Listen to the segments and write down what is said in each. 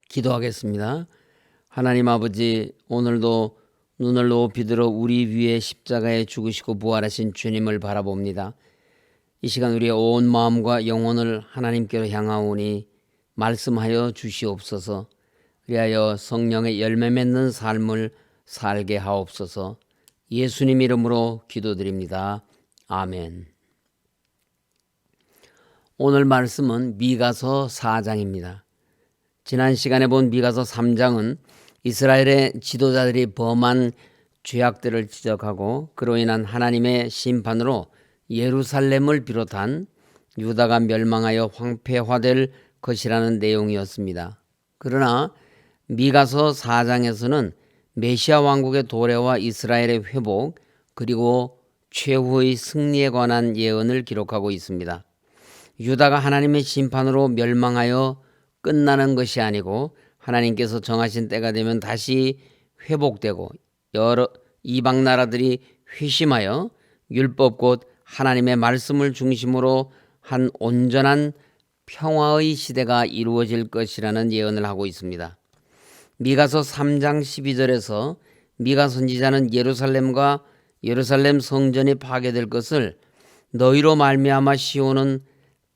기도하겠습니다. 하나님 아버지, 오늘도 눈을 높이 들어 우리 위에 십자가에 죽으시고 부활하신 주님을 바라봅니다. 이 시간 우리의 온 마음과 영혼을 하나님께로 향하오니 말씀하여 주시옵소서. 그리하여 성령의 열매 맺는 삶을 살게 하옵소서. 예수님 이름으로 기도드립니다. 아멘. 오늘 말씀은 미가서 4장입니다. 지난 시간에 본 미가서 3장은 이스라엘의 지도자들이 범한 죄악들을 지적하고 그로 인한 하나님의 심판으로 예루살렘을 비롯한 유다가 멸망하여 황폐화될 것이라는 내용이었습니다. 그러나 미가서 4장에서는 메시아 왕국의 도래와 이스라엘의 회복 그리고 최후의 승리에 관한 예언을 기록하고 있습니다. 유다가 하나님의 심판으로 멸망하여 끝나는 것이 아니고 하나님께서 정하신 때가 되면 다시 회복되고 여러 이방 나라들이 회심하여 율법 곧 하나님의 말씀을 중심으로 한 온전한 평화의 시대가 이루어질 것이라는 예언을 하고 있습니다. 미가서 3장 12절에서 미가 선지자는 예루살렘과 예루살렘 성전이 파괴될 것을 너희로 말미암아 시온은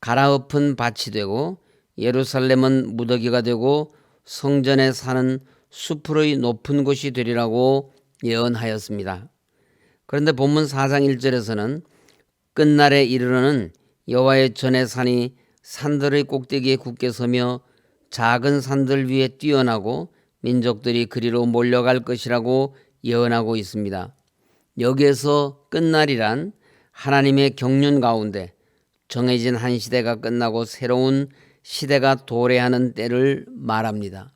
갈아엎은 밭이 되고 예루살렘은 무더기가 되고 성전에 사는 수풀의 높은 곳이 되리라고 예언하였습니다. 그런데 본문 4장 1절에서는 끝날에 이르러는 여호와의 전의 산이 산들의 꼭대기에 굳게 서며 작은 산들 위에 뛰어나고 민족들이 그리로 몰려갈 것이라고 예언하고 있습니다. 여기에서 끝날이란 하나님의 경륜 가운데 정해진 한 시대가 끝나고 새로운 시대가 도래하는 때를 말합니다.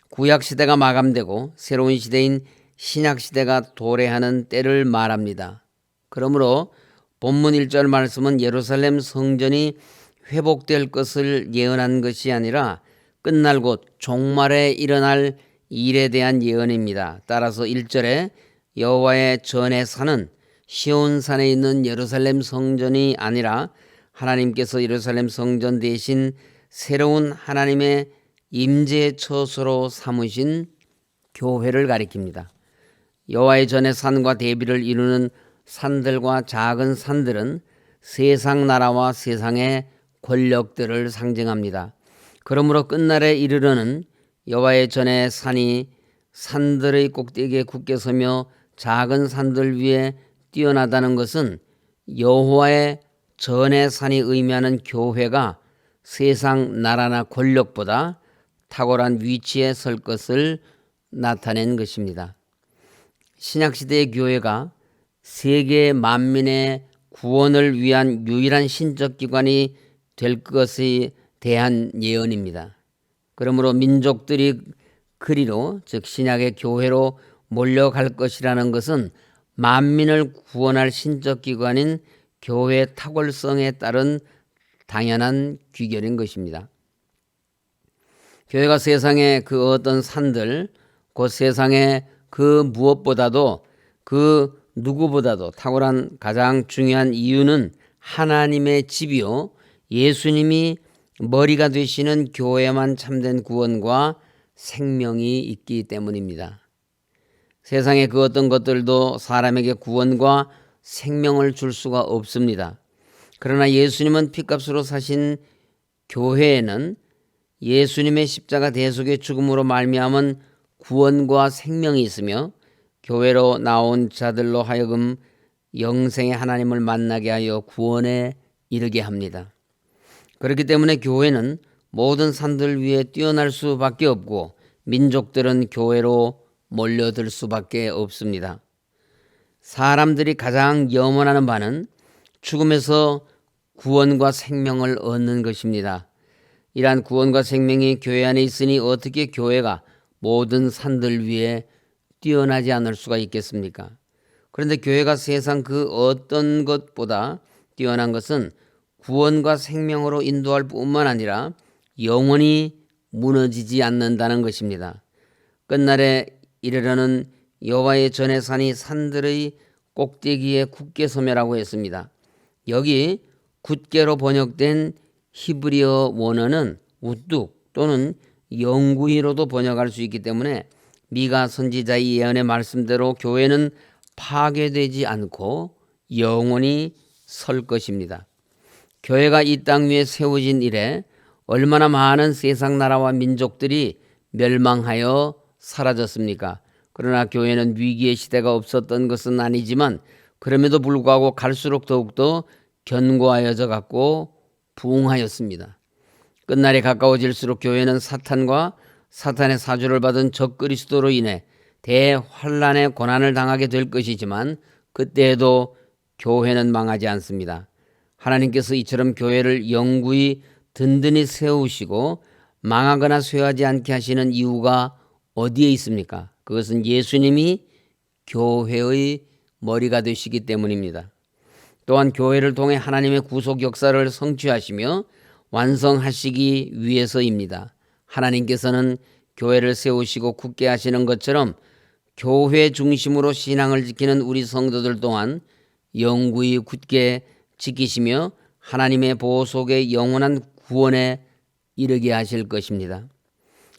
구약 시대가 마감되고 새로운 시대인 신약 시대가 도래하는 때를 말합니다. 그러므로 본문 1절 말씀은 예루살렘 성전이 회복될 것을 예언한 것이 아니라 끝날 곧 종말에 일어날 일에 대한 예언입니다. 따라서 1절에 여호와의 전에 사는 시온산에 있는 예루살렘 성전이 아니라 하나님께서 예루살렘 성전 대신 새로운 하나님의 임재 처소로 삼으신 교회를 가리킵니다. 여호와의 전의 산과 대비를 이루는 산들과 작은 산들은 세상 나라와 세상의 권력들을 상징합니다. 그러므로 끝날에 이르러는 여호와의 전의 산이 산들의 꼭대기에 굳게 서며 작은 산들 위에 뛰어나다는 것은 여호와의 전의 산이 의미하는 교회가 세상 나라나 권력보다 탁월한 위치에 설 것을 나타낸 것입니다. 신약시대의 교회가 세계 만민의 구원을 위한 유일한 신적 기관이 될 것에 대한 예언입니다. 그러므로 민족들이 그리로 즉 신약의 교회로 몰려갈 것이라는 것은 만민을 구원할 신적 기관인 교회의 탁월성에 따른 당연한 귀결인 것입니다. 교회가 세상의 그 어떤 산들, 곧 세상의 그 무엇보다도 그 누구보다도 탁월한 가장 중요한 이유는 하나님의 집이요 예수님이 머리가 되시는 교회만 참된 구원과 생명이 있기 때문입니다. 세상의 그 어떤 것들도 사람에게 구원과 생명을 줄 수가 없습니다. 그러나 예수님은 피값으로 사신 교회에는 예수님의 십자가 대속의 죽음으로 말미암은 구원과 생명이 있으며 교회로 나온 자들로 하여금 영생의 하나님을 만나게 하여 구원에 이르게 합니다. 그렇기 때문에 교회는 모든 산들 위에 뛰어날 수밖에 없고 민족들은 교회로 몰려들 수밖에 없습니다. 사람들이 가장 염원하는 바는 죽음에서 구원과 생명을 얻는 것입니다. 이러한 구원과 생명이 교회 안에 있으니 어떻게 교회가 모든 산들 위에 뛰어나지 않을 수가 있겠습니까? 그런데 교회가 세상 그 어떤 것보다 뛰어난 것은 구원과 생명으로 인도할 뿐만 아니라 영원히 무너지지 않는다는 것입니다. 끝날에 이르러는 여호와의 전의 산이 산들의 꼭대기에 굳게 서며라고 했습니다. 여기 굳게로 번역된 히브리어 원어는 우뚝 또는 영구히로도 번역할 수 있기 때문에 미가 선지자의 예언의 말씀대로 교회는 파괴되지 않고 영원히 설 것입니다. 교회가 이 땅 위에 세워진 이래 얼마나 많은 세상 나라와 민족들이 멸망하여 사라졌습니까? 그러나 교회는 위기의 시대가 없었던 것은 아니지만 그럼에도 불구하고 갈수록 더욱더 견고하여져 갔고 부흥하였습니다. 끝날이 가까워질수록 교회는 사탄과 사탄의 사주를 받은 적그리스도로 인해 대환란의 고난을 당하게 될 것이지만 그때에도 교회는 망하지 않습니다. 하나님께서 이처럼 교회를 영구히 든든히 세우시고 망하거나 쇠하지 않게 하시는 이유가 어디에 있습니까? 그것은 예수님이 교회의 머리가 되시기 때문입니다. 또한 교회를 통해 하나님의 구속 역사를 성취하시며 완성하시기 위해서입니다. 하나님께서는 교회를 세우시고 굳게 하시는 것처럼 교회 중심으로 신앙을 지키는 우리 성도들 또한 영구히 굳게 지키시며 하나님의 보호 속에 영원한 구원에 이르게 하실 것입니다.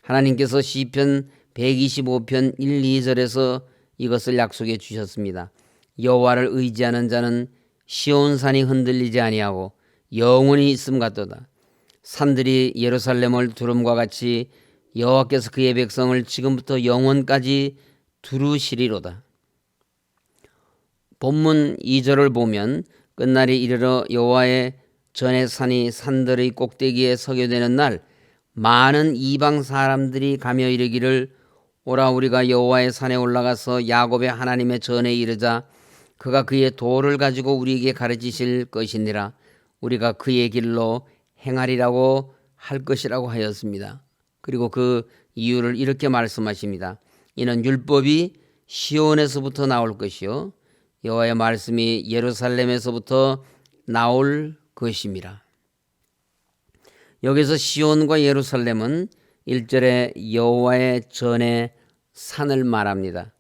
하나님께서 시편 125편 1, 2절에서 이것을 약속해 주셨습니다. 여호와를 의지하는 자는 시온산이 흔들리지 아니하고 영원히 있음 같도다. 산들이 예루살렘을 두름과 같이 여호와께서 그의 백성을 지금부터 영원까지 두루시리로다. 본문 2절을 보면 끝날이 이르러 여호와의 전의 산이 산들의 꼭대기에 서게 되는 날 많은 이방 사람들이 가며 이르기를 오라 우리가 여호와의 산에 올라가서 야곱의 하나님의 전에 이르자 그가 그의 도를 가지고 우리에게 가르치실 것이니라. 우리가 그의 길로 행하리라고 할 것이라고 하였습니다. 그리고 그 이유를 이렇게 말씀하십니다. 이는 율법이 시온에서부터 나올 것이요 여호와의 말씀이 예루살렘에서부터 나올 것임이라. 여기서 시온과 예루살렘은 1절에 여호와의 전의 산을 말합니다.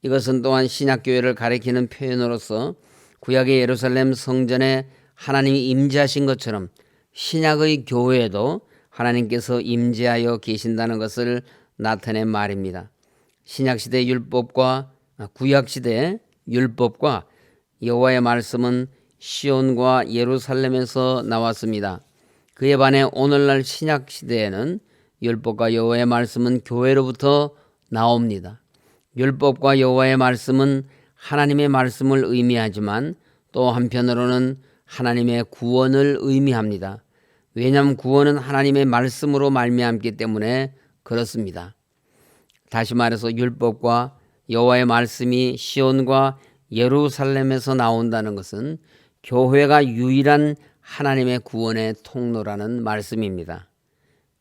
이것은 또한 신약교회를 가리키는 표현으로서 구약의 예루살렘 성전에 하나님이 임재하신 것처럼 신약의 교회에도 하나님께서 임재하여 계신다는 것을 나타낸 말입니다. 신약시대 율법과 구약시대 율법과 여호와의 말씀은 시온과 예루살렘에서 나왔습니다. 그에 반해 오늘날 신약시대에는 율법과 여호와의 말씀은 교회로부터 나옵니다. 율법과 여호와의 말씀은 하나님의 말씀을 의미하지만 또 한편으로는 하나님의 구원을 의미합니다. 왜냐하면 구원은 하나님의 말씀으로 말미암기 때문에 그렇습니다. 다시 말해서 율법과 여호와의 말씀이 시온과 예루살렘에서 나온다는 것은 교회가 유일한 하나님의 구원의 통로라는 말씀입니다.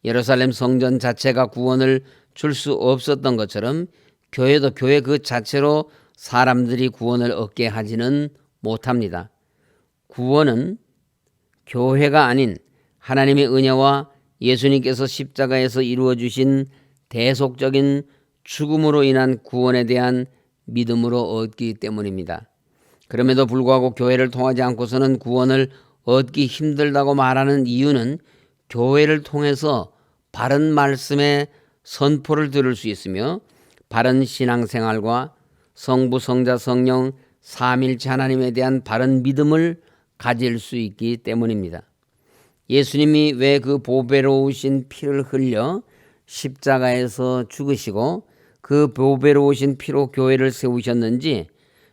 예루살렘 성전 자체가 구원을 줄 수 없었던 것처럼 교회도 교회 그 자체로 사람들이 구원을 얻게 하지는 못합니다. 구원은 교회가 아닌 하나님의 은혜와 예수님께서 십자가에서 이루어 주신 대속적인 죽음으로 인한 구원에 대한 믿음으로 얻기 때문입니다. 그럼에도 불구하고 교회를 통하지 않고서는 구원을 얻기 힘들다고 말하는 이유는 교회를 통해서 바른 말씀의 선포를 들을 수 있으며 바른 신앙생활과 성부, 성자, 성령, 삼일체 하나님에 대한 바른 믿음을 가질 수 있기 때문입니다. 예수님이 왜 그 보배로우신 피를 흘려 십자가에서 죽으시고 그 보배로우신 피로 교회를 세우셨는지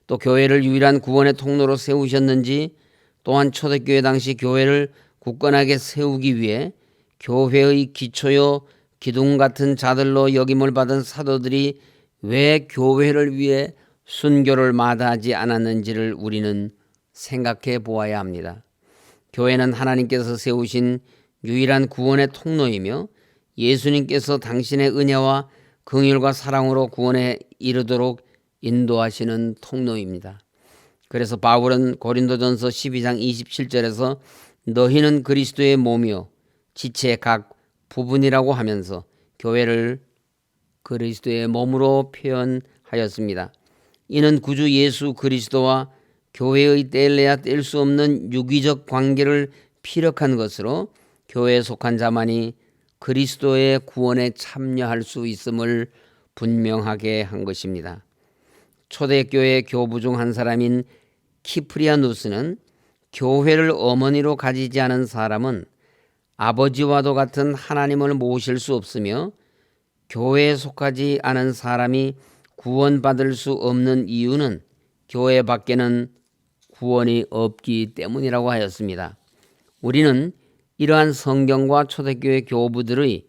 또 교회를 유일한 구원의 통로로 세우셨는지 또한 초대교회 당시 교회를 굳건하게 세우기 위해 교회의 기초요 기둥 같은 자들로 역임을 받은 사도들이 왜 교회를 위해 순교를 마다하지 않았는지를 우리는 생각해 보아야 합니다. 교회는 하나님께서 세우신 유일한 구원의 통로이며 예수님께서 당신의 은혜와 긍휼과 사랑으로 구원에 이르도록 인도하시는 통로입니다. 그래서 바울은 고린도전서 12장 27절에서 너희는 그리스도의 몸이요 지체의 각 부분이라고 하면서 교회를 그리스도의 몸으로 표현하였습니다. 이는 구주 예수 그리스도와 교회의 뗄래야 뗄 수 없는 유기적 관계를 피력한 것으로 교회에 속한 자만이 그리스도의 구원에 참여할 수 있음을 분명하게 한 것입니다. 초대교회 교부 중 한 사람인 키프리아누스는 교회를 어머니로 가지지 않은 사람은 아버지와도 같은 하나님을 모실 수 없으며 교회에 속하지 않은 사람이 구원받을 수 없는 이유는 교회 밖에는 구원이 없기 때문이라고 하였습니다. 우리는 이러한 성경과 초대교회 교부들의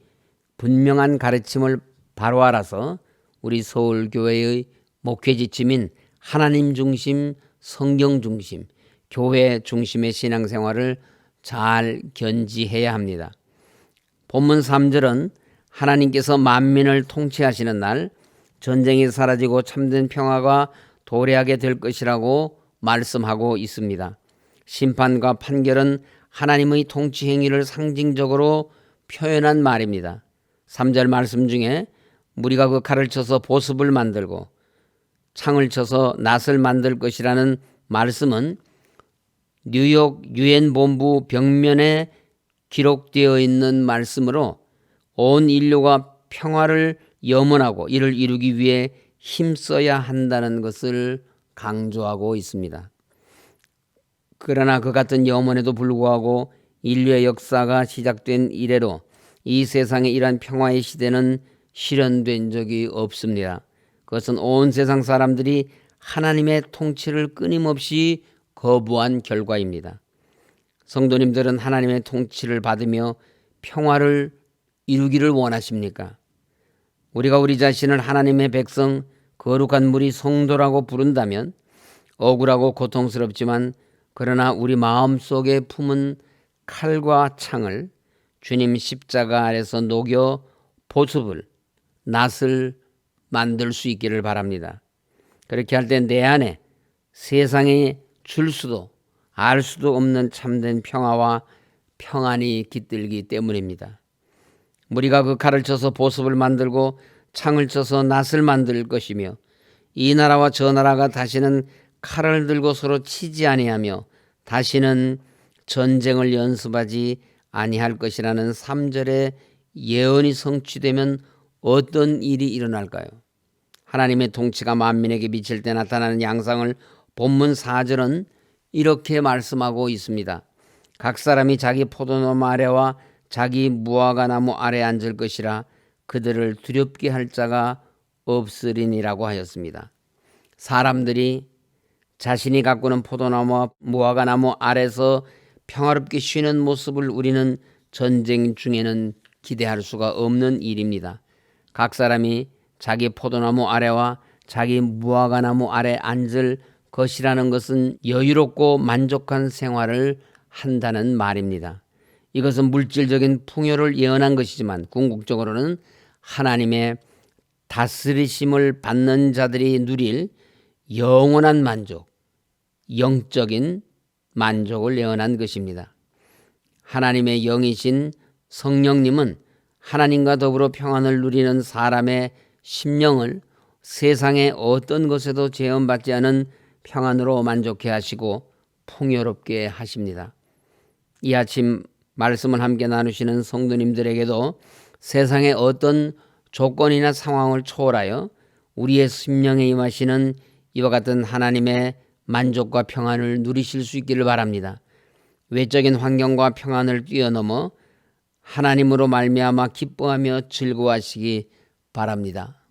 분명한 가르침을 바로 알아서 우리 서울교회의 목회 지침인 하나님 중심, 성경 중심, 교회 중심의 신앙생활을 잘 견지해야 합니다. 본문 3절은 하나님께서 만민을 통치하시는 날 전쟁이 사라지고 참된 평화가 도래하게 될 것이라고 말씀하고 있습니다. 심판과 판결은 하나님의 통치 행위를 상징적으로 표현한 말입니다. 3절 말씀 중에 무리가 그 칼을 쳐서 보습을 만들고 창을 쳐서 낫을 만들 것이라는 말씀은 뉴욕 유엔 본부 벽면에 기록되어 있는 말씀으로 온 인류가 평화를 염원하고 이를 이루기 위해 힘써야 한다는 것을 강조하고 있습니다. 그러나 그 같은 염원에도 불구하고 인류의 역사가 시작된 이래로 이 세상에 이러한 평화의 시대는 실현된 적이 없습니다. 그것은 온 세상 사람들이 하나님의 통치를 끊임없이 거부한 결과입니다. 성도님들은 하나님의 통치를 받으며 평화를 이루기를 원하십니까? 우리가 우리 자신을 하나님의 백성, 거룩한 무리 성도라고 부른다면 억울하고 고통스럽지만 그러나 우리 마음속에 품은 칼과 창을 주님 십자가 아래서 녹여 보습을, 낫을 만들 수 있기를 바랍니다. 그렇게 할 때 내 안에 세상에 줄 수도 알 수도 없는 참된 평화와 평안이 깃들기 때문입니다. 무리가 그 칼을 쳐서 보습을 만들고 창을 쳐서 낫을 만들 것이며 이 나라와 저 나라가 다시는 칼을 들고 서로 치지 아니하며 다시는 전쟁을 연습하지 아니할 것이라는 3절의 예언이 성취되면 어떤 일이 일어날까요? 하나님의 통치가 만민에게 미칠 때 나타나는 양상을 본문 4절은 이렇게 말씀하고 있습니다. 각 사람이 자기 포도나무 아래와 자기 무화과 나무 아래 앉을 것이라 그들을 두렵게 할 자가 없으리니라고 하였습니다. 사람들이 자신이 가꾸는 포도나무와 무화과 나무 아래서 평화롭게 쉬는 모습을 우리는 전쟁 중에는 기대할 수가 없는 일입니다. 각 사람이 자기 포도나무 아래와 자기 무화과 나무 아래 앉을 것이라는 것은 여유롭고 만족한 생활을 한다는 말입니다. 이것은 물질적인 풍요를 예언한 것이지만 궁극적으로는 하나님의 다스리심을 받는 자들이 누릴 영원한 만족, 영적인 만족을 예언한 것입니다. 하나님의 영이신 성령님은 하나님과 더불어 평안을 누리는 사람의 심령을 세상의 어떤 것에도 제한받지 않은 평안으로 만족해 하시고 풍요롭게 하십니다. 이 아침 말씀을 함께 나누시는 성도님들에게도 세상의 어떤 조건이나 상황을 초월하여 우리의 심령에 임하시는 이와 같은 하나님의 만족과 평안을 누리실 수 있기를 바랍니다. 외적인 환경과 평안을 뛰어넘어 하나님으로 말미암아 기뻐하며 즐거워하시기 바랍니다.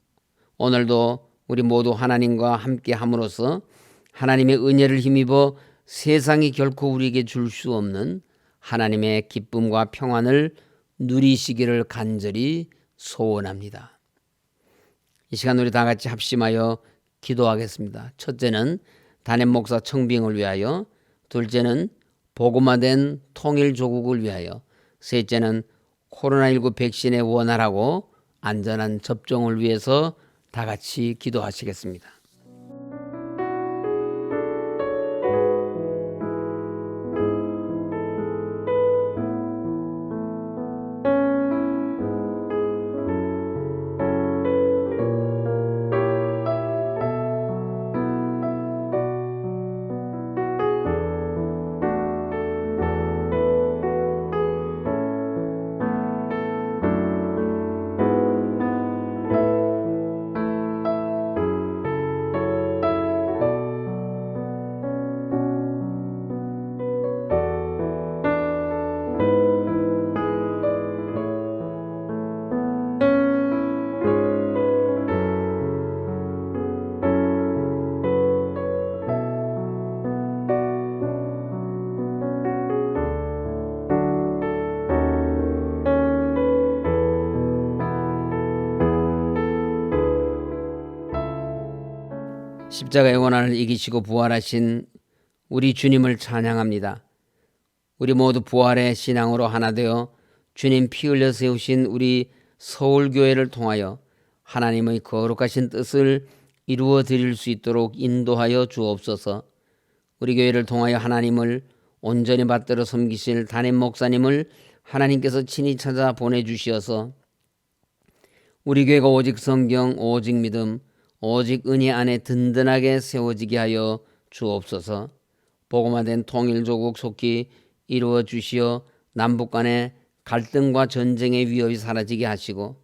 오늘도 우리 모두 하나님과 함께 함으로써 하나님의 은혜를 힘입어 세상이 결코 우리에게 줄 수 없는 하나님의 기쁨과 평안을 누리시기를 간절히 소원합니다. 이 시간 우리 다 같이 합심하여 기도하겠습니다. 첫째는 담임 목사 청빙을 위하여, 둘째는 복음화된 통일조국을 위하여, 셋째는 코로나19 백신의 원활하고 안전한 접종을 위해서 다 같이 기도하시겠습니다. 십자가의 고난을 이기시고 부활하신 우리 주님을 찬양합니다. 우리 모두 부활의 신앙으로 하나 되어 주님 피 흘려 세우신 우리 서울교회를 통하여 하나님의 거룩하신 뜻을 이루어 드릴 수 있도록 인도하여 주옵소서. 우리 교회를 통하여 하나님을 온전히 받들어 섬기실 담임 목사님을 하나님께서 친히 찾아 보내주시어서 우리 교회가 오직 성경, 오직 믿음, 오직 은혜 안에 든든하게 세워지게 하여 주옵소서. 복음화된 통일조국 속히 이루어 주시어 남북 간의 갈등과 전쟁의 위협이 사라지게 하시고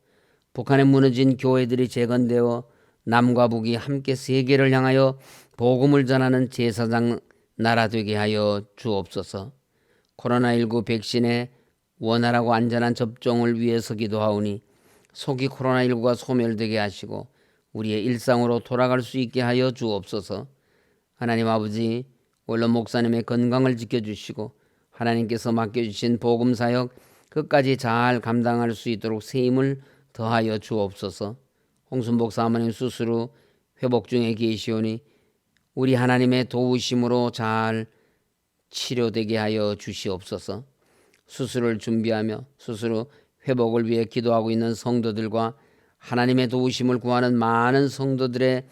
북한에 무너진 교회들이 재건되어 남과 북이 함께 세계를 향하여 복음을 전하는 제사장 나라 되게 하여 주옵소서. 코로나19 백신의 원활하고 안전한 접종을 위해서 기도하오니 속히 코로나19가 소멸되게 하시고 우리의 일상으로 돌아갈 수 있게 하여 주옵소서. 하나님 아버지, 원로 목사님의 건강을 지켜주시고 하나님께서 맡겨주신 복음사역 끝까지 잘 감당할 수 있도록 새 힘을 더하여 주옵소서. 홍순복 사모님 수술 후 회복 중에 계시오니 우리 하나님의 도우심으로 잘 치료되게 하여 주시옵소서. 수술을 준비하며 수술 후 회복을 위해 기도하고 있는 성도들과 하나님의 도우심을 구하는 많은 성도들의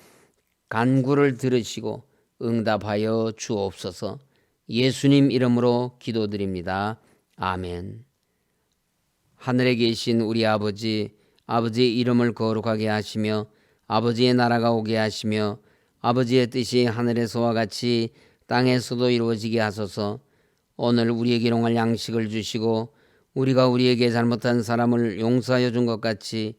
간구를 들으시고 응답하여 주옵소서. 예수님 이름으로 기도드립니다. 아멘. 하늘에 계신 우리 아버지, 아버지의 이름을 거룩하게 하시며 아버지의 나라가 오게 하시며 아버지의 뜻이 하늘에서와 같이 땅에서도 이루어지게 하소서. 오늘 우리에게 일용할 양식을 주시고 우리가 우리에게 잘못한 사람을 용서하여 준 것 같이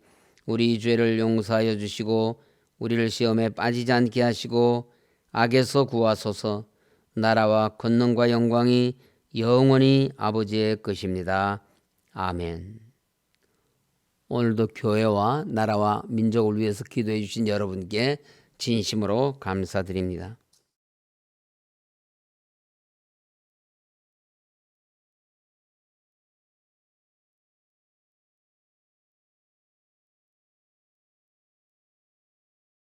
우리 죄를 용서하여 주시고 우리를 시험에 빠지지 않게 하시고 악에서 구하소서. 나라와 권능과 영광이 영원히 아버지의 것입니다. 아멘. 오늘도 교회와 나라와 민족을 위해서 기도해 주신 여러분께 진심으로 감사드립니다.